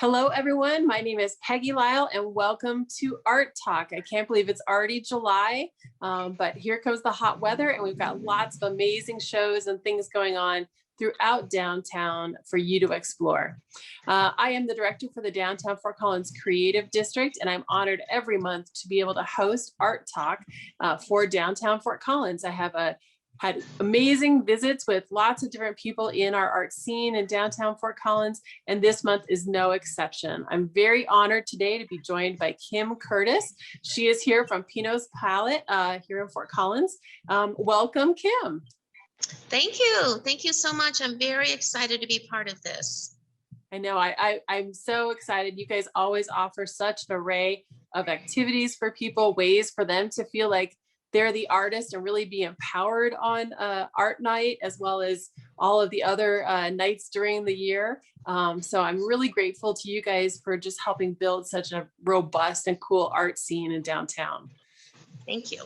Hello, everyone. My name is Peggy Lyle, and welcome to Art Talk. I can't believe it's already July, but here comes the hot weather, and we've got lots of amazing shows and things going on throughout downtown for you to explore. I am the director for the Downtown Fort Collins Creative District, and I'm honored every month to be able to host Art Talk for downtown Fort Collins. I have had amazing visits with lots of different people in our art scene in downtown Fort Collins, and this month is no exception. I'm very honored today to be joined by Kim Curtis. She is here from Pinot's Palette here in Fort Collins. Welcome, Kim. Thank you. Thank you so much. I'm very excited to be part of this. I know I'm so excited. You guys always offer such an array of activities for people, ways for them to feel like they're the artist and really be empowered on art night, as well as all of the other nights during the year. So I'm really grateful to you guys for just helping build such a robust and cool art scene in downtown. Thank you.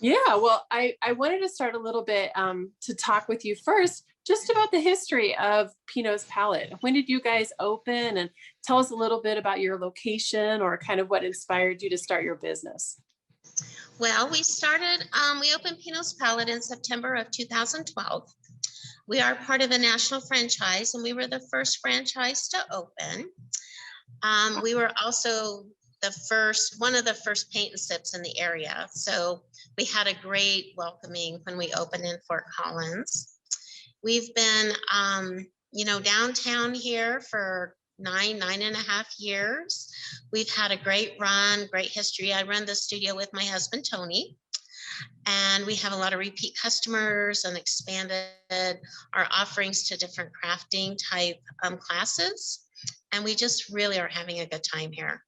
Yeah, well, I wanted to start a little bit to talk with you first, just about the history of Pinot's Palette. When did you guys open? And tell us a little bit about your location or kind of what inspired you to start your business. Well, we opened Pinot's Palette in September of 2012. We are part of a national franchise, and we were the first franchise to open. We were also one of the first paint and sips in the area. So we had a great welcoming when we opened in Fort Collins. We've been, downtown here for nine and a half years. We've had a great run, great history. I run the studio with my husband, Tony, and we have a lot of repeat customers and expanded our offerings to different crafting type classes. And we just really are having a good time here.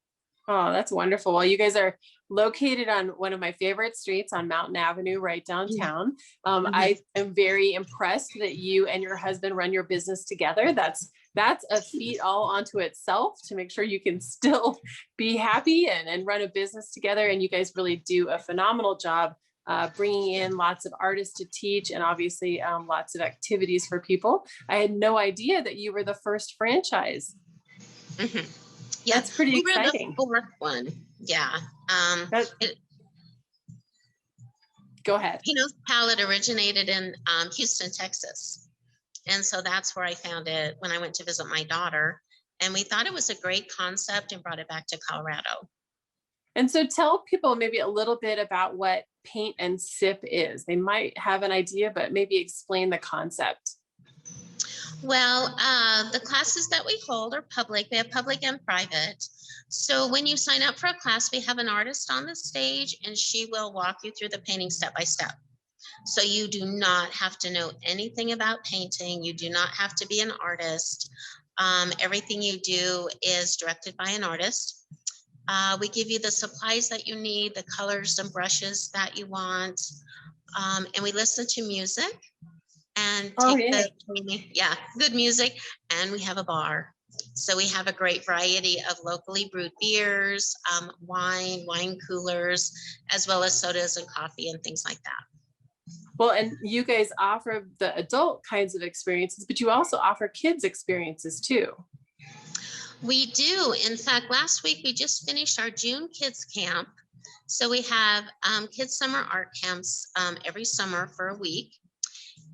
Oh, that's wonderful. Well, you guys are located on one of my favorite streets on Mountain Avenue, right downtown. I am very impressed that you and your husband run your business together. That's a feat all onto itself, to make sure you can still be happy and run a business together. And you guys really do a phenomenal job bringing in lots of artists to teach, and obviously lots of activities for people. I had no idea that you were the first franchise. Yeah, that's pretty exciting. We were the fourth one. Yeah. Go ahead. Pinot's Palette originated in Houston, Texas. And so that's where I found it when I went to visit my daughter. And we thought it was a great concept and brought it back to Colorado. And so tell people maybe a little bit about what paint and sip is. They might have an idea, but maybe explain the concept. Well, the classes that we hold are public. We have public and private. So when you sign up for a class, we have an artist on the stage, and she will walk you through the painting step by step. So you do not have to know anything about painting. You do not have to be an artist. Everything you do is directed by an artist. We give you the supplies that you need, the colors and brushes that you want, and we listen to music. And good music, and we have a bar. So we have a great variety of locally brewed beers, wine coolers, as well as sodas and coffee and things like that. Well, and you guys offer the adult kinds of experiences, but you also offer kids experiences too. We do. In fact, last week we just finished our June Kids Camp. So we have kids summer art camps every summer for a week.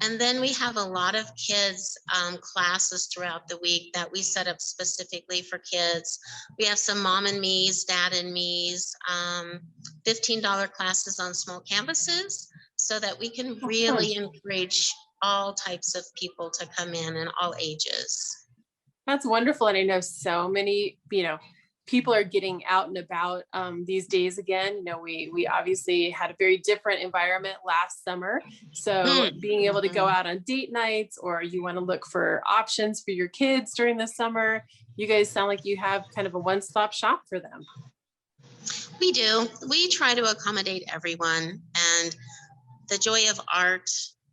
And then we have a lot of kids classes throughout the week that we set up specifically for kids. We have some mom and me's, dad and me's, $15 classes on small canvases, so that we can really encourage all types of people to come in and all ages. That's wonderful. And I know so many, people are getting out and about these days again. We obviously had a very different environment last summer. So being able to go out on date nights, or you want to look for options for your kids during the summer, you guys sound like you have kind of a one-stop shop for them. We do. We try to accommodate everyone, and the joy of art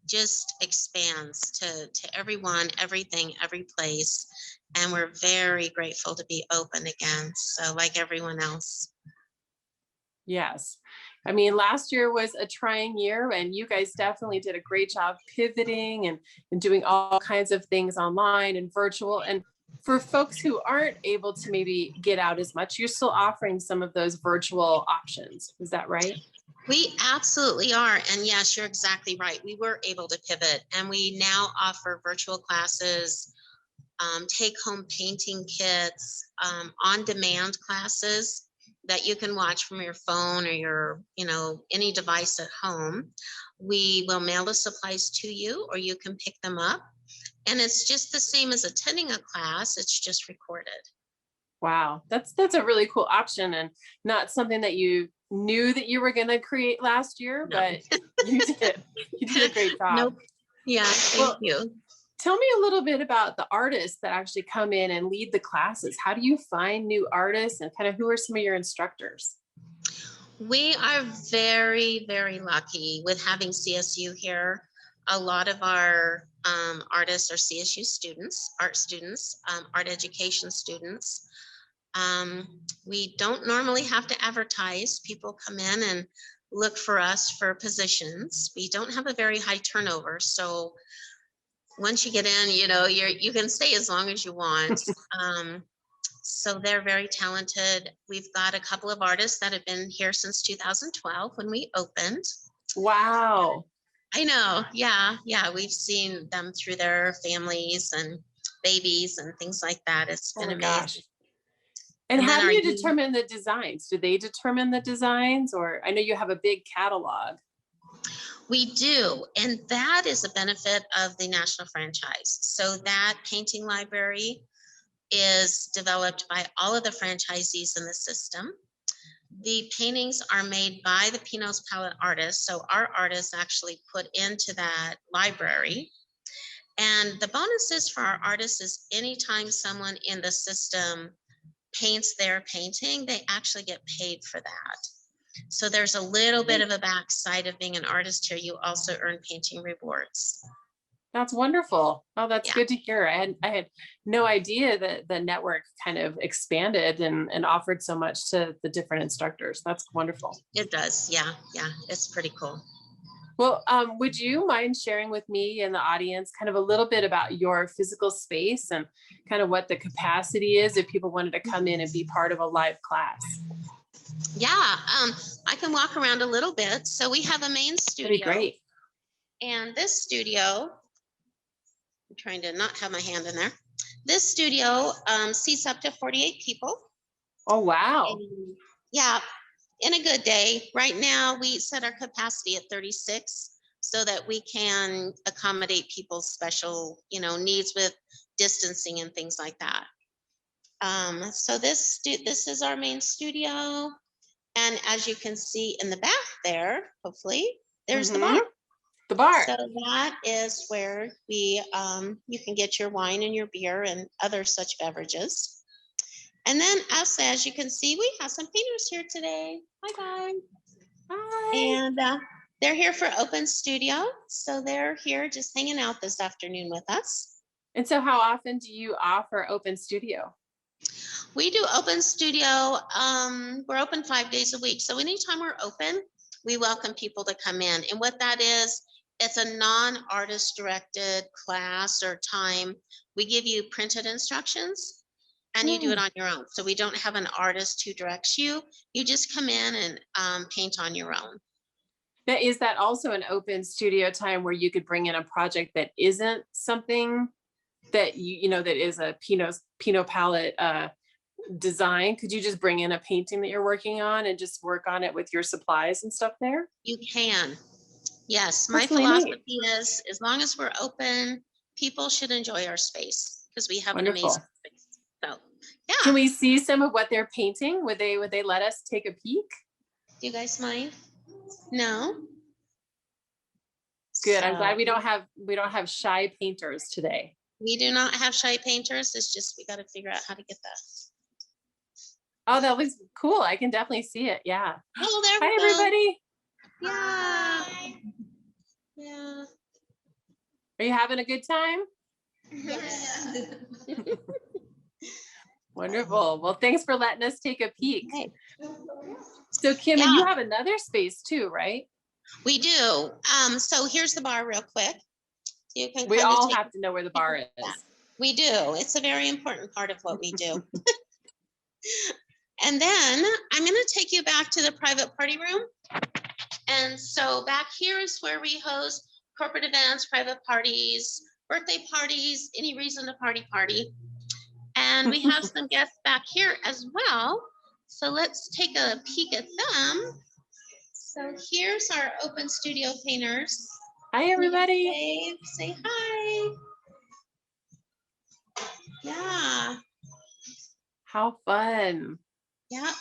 just expands to everyone, everything, every place. And we're very grateful to be open again. So like everyone else. Yes. I mean, last year was a trying year, and you guys definitely did a great job pivoting and doing all kinds of things online and virtual. And For folks who aren't able to maybe get out as much, you're still offering some of those virtual options. Is that right? We absolutely are. And yes, you're exactly right. We were able to pivot, and we now offer virtual classes, take home painting kits, on demand classes that you can watch from your phone or your, any device at home. We will mail the supplies to you, or you can pick them up. And it's just the same as attending a class, it's just recorded. Wow, that's a really cool option, and not something that you knew that you were going to create last year, No. but you did. You did a great job. Nope. Yeah, thank Well, you. tell me a little bit about the artists that actually come in and lead the classes. How do you find new artists, and kind of who are some of your instructors? We are very, very lucky with having CSU here. A lot of our artists are CSU students, art education students. We don't normally have to advertise. People come in and look for us for positions. We don't have a very high turnover. So once you get in, you can stay as long as you want. So they're very talented. We've got a couple of artists that have been here since 2012 when we opened. Wow. I know. Yeah. Yeah. We've seen them through their families and babies and things like that. It's Oh been my amazing. gosh. And And how then do our you determine the designs? Do they determine the designs, or I know you have a big catalog? We do. And that is a benefit of the national franchise. So that painting library is developed by all of the franchisees in the system. The paintings are made by the Pinots palette artists. So our artists actually put into that library. And the bonuses for our artists is anytime someone in the system paints their painting, they actually get paid for that. So there's a little bit of a backside of being an artist here. You also earn painting rewards. That's wonderful. Oh, that's Yeah, good to hear. I had no idea that the network kind of expanded and offered so much to the different instructors. That's wonderful. it does. Yeah, yeah, it's pretty cool. Well, would you mind sharing with me and the audience kind of a little bit about your physical space and kind of what the capacity is if people wanted to come in and be part of a live class? Yeah, I can walk around a little bit. So we have a main That'd be studio, great. and this studio, I'm trying to not have my hand in there. This studio seats up to 48 people. Oh, wow. And yeah, in a good day. Right now, we set our capacity at 36 so that we can accommodate people's special, needs with distancing and things like that. So this is our main studio, and as you can see in the back there, hopefully, there's the bar. The bar. So that is where you can get your wine and your beer and other such beverages. And then also, as you can see, we have some painters here today. Hi, guys. Hi. And they're here for Open Studio. So they're here just hanging out this afternoon with us. And so how often do you offer Open Studio? We do Open Studio. We're open 5 days a week. So anytime we're open, we welcome people to come in. And what that is, it's a non-artist directed class or time. We give you printed instructions and you do it on your own. So we don't have an artist who directs you. You just come in and paint on your own. Now, is that also an open studio time where you could bring in a project that isn't something that that is a Pinot palette design? Could you just bring in a painting that you're working on and just work on it with your supplies and stuff there? You can. Yes, my That's really neat. philosophy is as long as we're open, people should enjoy our space because we have an Wonderful. amazing space. So yeah. Can we see some of what they're painting? Would they let us take a peek? Do you guys mind? No? Good. So, I'm glad we don't have shy painters today. we do not have shy painters. It's just we got to figure out how to get that. Oh, that looks cool. I can definitely see it. Yeah. Oh, there Hi, we go. everybody. Yeah. Yeah. Are you having a good time? Yes. Wonderful. Well, thanks for letting us take a peek. Okay. So Kim, Yeah. you have another space too, right? We do. So here's the bar real quick. You can We kind of all take have to know where the bar is. We do. It's a very important part of what we do. And then I'm going to take you back to the private party room. And so back here is where we host corporate events, private parties, birthday parties, any reason to party. And we have some guests back here as well. So let's take a peek at them. So here's our open studio painters. Hi, everybody. Say hi. Yeah. How fun. Yeah.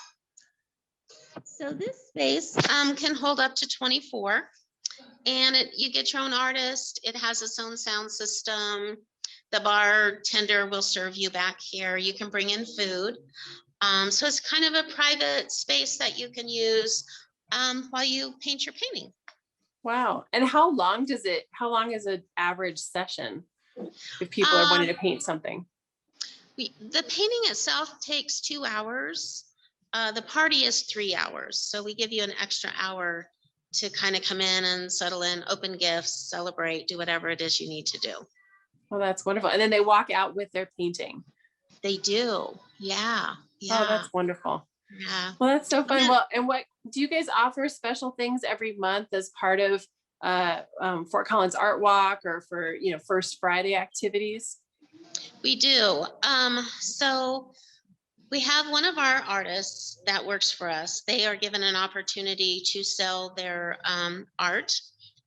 So this space can hold up to 24, and you get your own artist. It has its own sound system. The bartender will serve you back here. You can bring in food. So it's kind of a private space that you can use while you paint your painting. Wow. And how long is an average session if people are wanting to paint something? The painting itself takes 2 hours. The party is 3 hours. So we give you an extra hour to kind of come in and settle in, open gifts, celebrate, do whatever it is you need to do. Well, that's wonderful. And then they walk out with their painting. They do. Yeah. Oh, that's wonderful. Yeah. Well, that's so fun. Well, and what do you guys offer special things every month as part of Fort Collins Art Walk or for, First Friday activities? We do. So we have one of our artists that works for us. They are given an opportunity to sell their art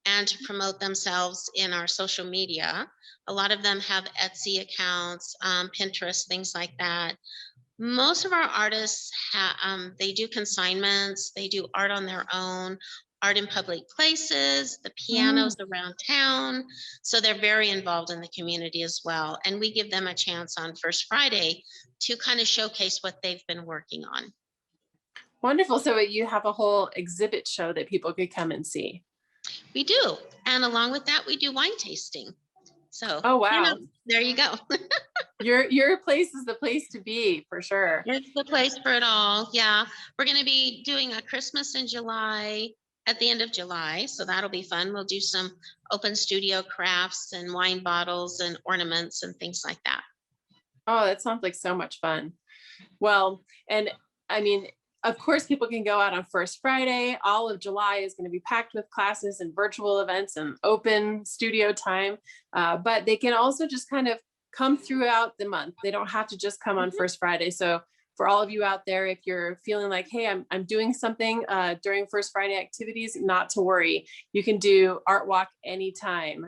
and to promote themselves in our social media. A lot of them have Etsy accounts, Pinterest, things like that. Most of our artists, they do consignments, they do art on their own, art in public places, the pianos around town. So they're very involved in the community as well. And we give them a chance on First Friday to kind of showcase what they've been working on. Wonderful. So you have a whole exhibit show that people could come and see. We do. And along with that, we do wine tasting. So, oh, wow. There you go. Your place is the place to be, for sure. It's the place for it all. Yeah. We're going to be doing a Christmas in July, at the end of July. So that'll be fun. We'll do some open studio crafts and wine bottles and ornaments and things like that. Oh, that sounds like so much fun. Well, and I mean, of course, people can go out on First Friday. All of July is going to be packed with classes and virtual events and open studio time. But they can also just kind of come throughout the month. They don't have to just come on First Friday. So for all of you out there, if you're feeling like, hey, I'm doing something during First Friday activities, not to worry. You can do Art Walk anytime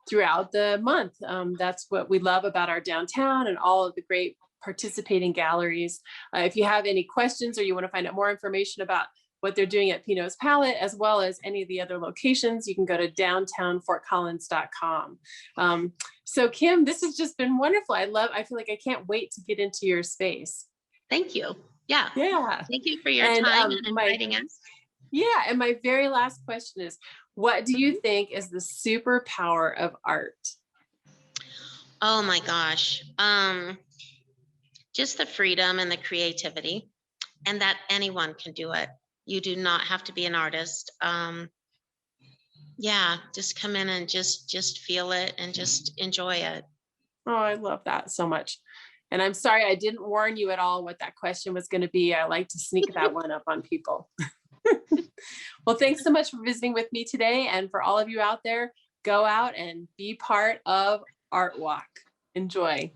throughout the month. That's what we love about our downtown and all of the great participating galleries. If you have any questions or you want to find out more information about what they're doing at Pinot's Palette, as well as any of the other locations, you can go to downtownfortcollins.com. So Kim, this has just been wonderful. I feel like I can't wait to get into your space. Thank you. Yeah. Thank you for your time and inviting us. Yeah. And my very last question is, what do you think is the superpower of art? Oh my gosh. Just the freedom and the creativity, and that anyone can do it. You do not have to be an artist. Yeah, just come in and just feel it and just enjoy it. Oh, I love that so much. And I'm sorry I didn't warn you at all what that question was going to be. I like to sneak that one up on people. Well, thanks so much for visiting with me today. And for all of you out there, go out and be part of Art Walk. Enjoy.